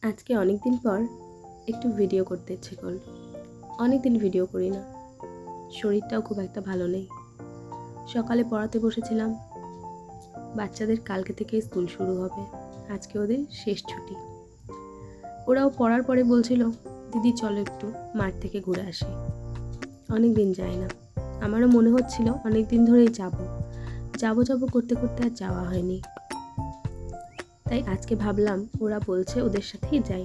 আজকে অনেক দিন পর একটু ভিডিও করতে ইচ্ছে করলো। অনেক দিন ভিডিও করি না, শরীরটাও খুব একটা ভালো নেই। সকালে পড়াতে বসেছিলাম, বাচ্চাদের কালকে থেকে স্কুল শুরু হবে, আজকে ওদের শেষ ছুটি। ওরাও পড়ার পরে বলছিল, দিদি চলো একটু মাঠ থেকে ঘুরে আসি। অনেক দিন যাই না, আমারও মনে হচ্ছিল অনেক দিন ধরেই যাব করতে করতে আর যাওয়া হয়নি। তাই আজকে ভাবলাম ওরা বলছে ওদের সাথেই যাই।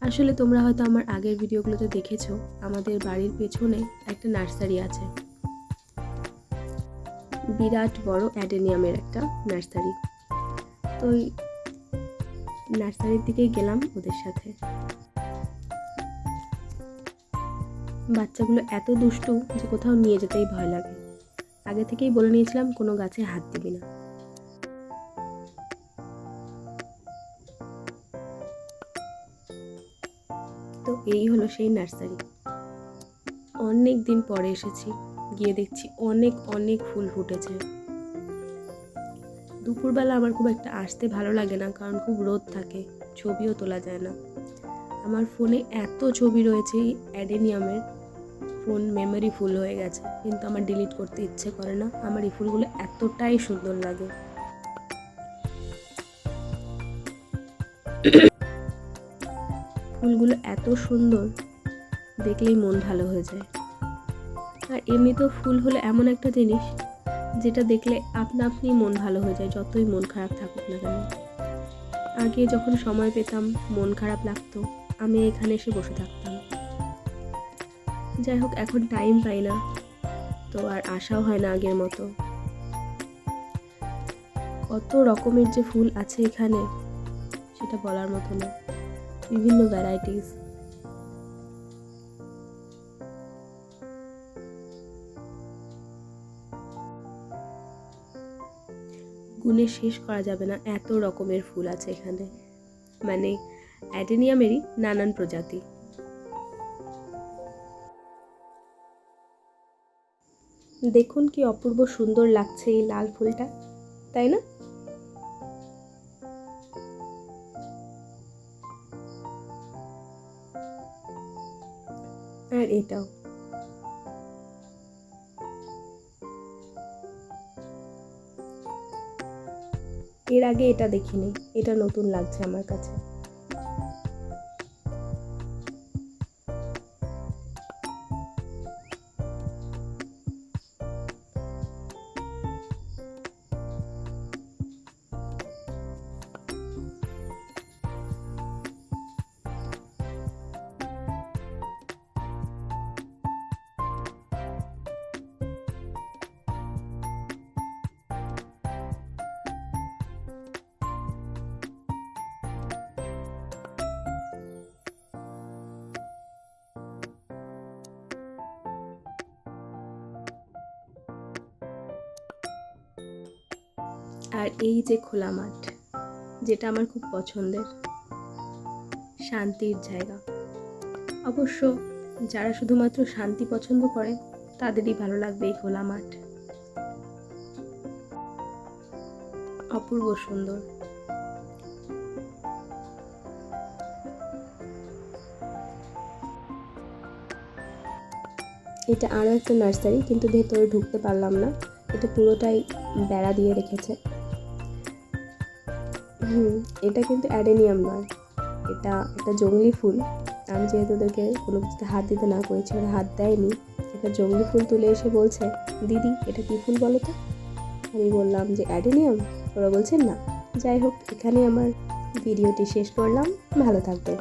আসলে তোমরা হয়তো আমার আগের ভিডিওগুলোতে দেখেছো, আমাদের বাড়ির পেছনে একটা নার্সারি আছে, বিরাট বড় অ্যাডেনিয়ামের একটা নার্সারি। তো ওই নার্সারির দিকেই গেলাম ওদের সাথে। বাচ্চাগুলো এত দুষ্টু যে কোথাও নিয়ে যেতেই ভয় লাগে। আগে থেকেই বলে নিয়েছিলাম কোনো গাছে হাত দিবি না। তো এই হলো সেই নার্সারি। অনেক দিন পরে এসেছি, গিয়ে দেখছি অনেক অনেক ফুল ফুটেছে। দুপুরবেলা আমার খুব একটা আসতে ভালো লাগে না, কারণ খুব রোদ থাকে, ছবিও তোলা যায় না। আমার ফোনে এত ছবি রয়েছে এই অ্যাডেনিয়ামের, ফোন মেমোরি ফুল হয়ে গেছে, কিন্তু আমার ডিলিট করতে ইচ্ছে করে না। আমার এই ফুলগুলো এতটাই সুন্দর লাগে। ফুলগুলো এত সুন্দর, দেখলেই মন ভালো হয়ে যায়। আর এমনিতেও ফুল হলো এমন একটা জিনিস যেটা দেখলে আপনা আপনি মন ভালো হয়ে যায়, যতই মন খারাপ থাকুক না কেন। আগে যখন সময় পেতাম, মন খারাপ লাগতো, আমি এখানে এসে বসে থাকতাম। যাই হোক, এখন টাইম পাই না, তো আর আশাও হয় না আগের মতো। কত রকমের যে ফুল আছে এখানে, সেটা বলার মতো না, বিভিন্ন ভ্যারাইটিস। গুণে শেষ করা যাবে না, এত রকমের ফুল আছে এখানে, মানে অ্যাডেনিয়ামেরই নানান প্রজাতি। দেখুন কি অপূর্ব সুন্দর লাগছে এই লাল ফুলটা, তাই না? আর এটাও এর আগে এটা দেখিনি, এটা নতুন লাগছে আমার কাছে। আর এই যে খোলা মাঠ, যেটা আমার খুব পছন্দের, শান্তির জায়গা। অবশ্য যারা শুধুমাত্র শান্তি পছন্দ করে তাদেরই ভালো লাগবে এই খোলা মাঠ। অপূর্ব সুন্দর। এটা আরও একটা নার্সারি, কিন্তু ভেতরে ঢুকতে পারলাম না, এটা পুরোটাই বেড়া দিয়ে রেখেছে। এটা কিন্তু অ্যাডেনিয়াম নয়, এটা একটা জংলি ফুল। আমি যেহেতু ওদেরকে কোনো কিছুতে হাত দিতে না করেছি, ওরা হাত দেয়নি, একটা জংলি ফুল তুলে এসে বলছে, দিদি এটা কী ফুল বলো তো? আমি বললাম যে অ্যাডেনিয়াম। ওরা বলছে না। যাই হোক, এখানে আমার ভিডিওটি শেষ করলাম। ভালো থাকবেন।